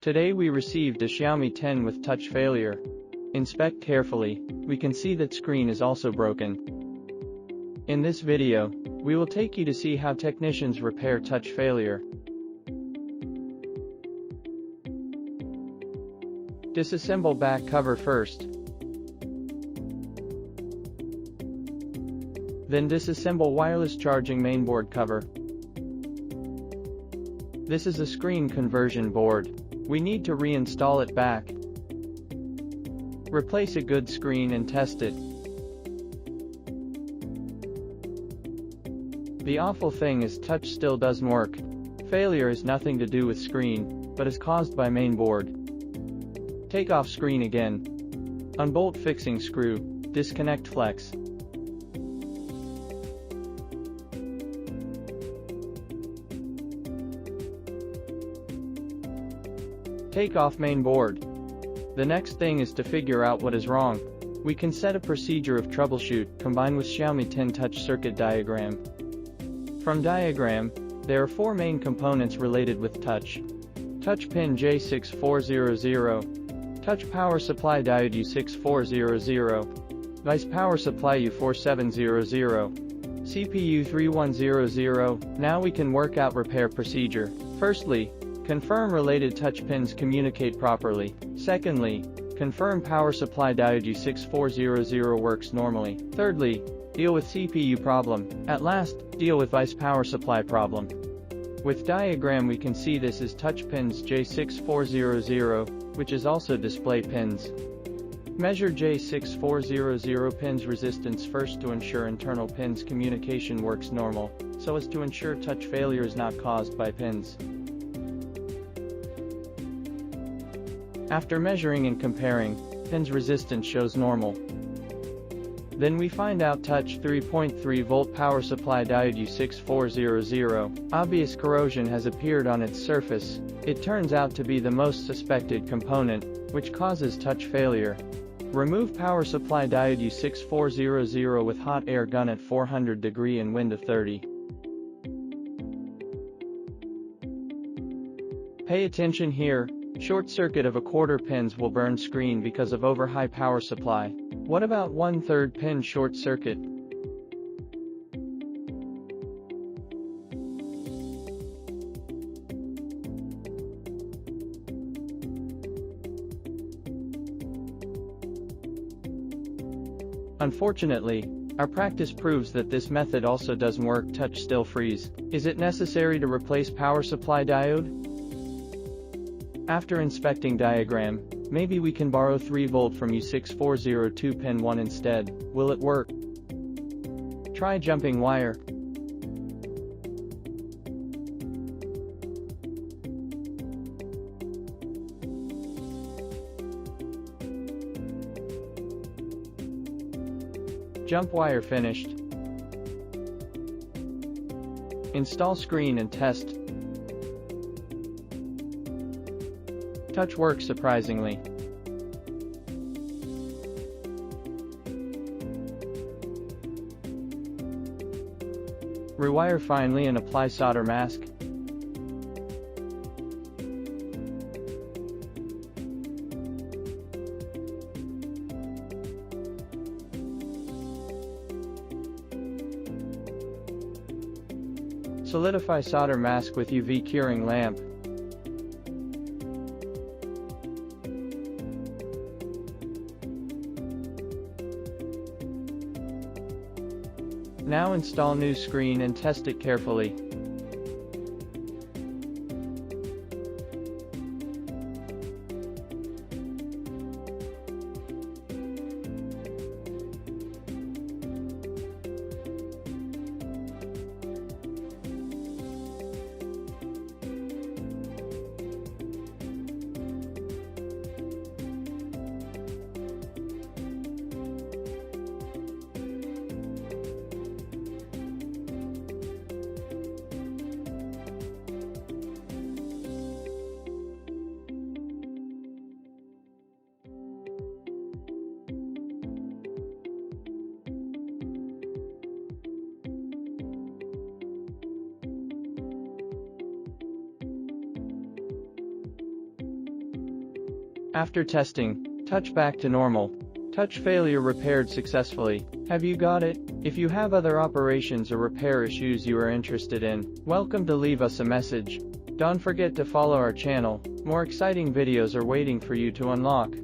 Today we received a Xiaomi 10 with touch failure. Inspect carefully, we can see that screen is also broken. In this video, we will take you to see how technicians repair touch failure. Disassemble back cover first. Then disassemble wireless charging mainboard cover. This is a screen conversion board. We need to reinstall it back. Replace a good screen and test it. The awful thing is touch still doesn't work. Failure is nothing to do with screen, but is caused by mainboard. Take off screen again. Unbolt fixing screw, disconnect flex. Take off main board. The next thing is to figure out what is wrong. We can set a procedure of troubleshoot, combined with Xiaomi 10 touch circuit diagram. From diagram, there are 4 main components related with touch. Touch pin J6400, touch power supply diode U6400, vice power supply U4700, CPU 3100. Now we can work out repair procedure. Firstly, confirm related touch pins communicate properly. Secondly, confirm power supply diode U6400 works normally. Thirdly, deal with CPU problem. At last, deal with vice power supply problem. With diagram we can see this is touch pins J6400, which is also display pins. Measure J6400 pins resistance first to ensure internal pins communication works normal, so as to ensure touch failure is not caused by pins. After measuring and comparing, pins resistance shows normal. Then we find out touch 3.3 volt power supply diode U6400. Obvious corrosion has appeared on its surface. It turns out to be the most suspected component, which causes touch failure. Remove power supply diode U6400 with hot air gun at 400 degree and wind of 30. Pay attention here. Short circuit of a quarter pins will burn screen because of over high power supply. What about 1/3 pin short circuit? Unfortunately, our practice proves that this method also doesn't work. Touch still freeze. Is it necessary to replace power supply diode? After inspecting diagram, maybe we can borrow 3 volt from U6402 pin 1 instead. Will it work? Try jumping wire. Jump wire finished. Install screen and test. Touch works surprisingly. Rewire finely and apply solder mask. Solidify solder mask with UV curing lamp. Now install new screen and test it carefully. After testing, touch back to normal. Touch failure repaired successfully. Have you got it? If you have other operations or repair issues you are interested in, welcome to leave us a message. Don't forget to follow our channel. More exciting videos are waiting for you to unlock.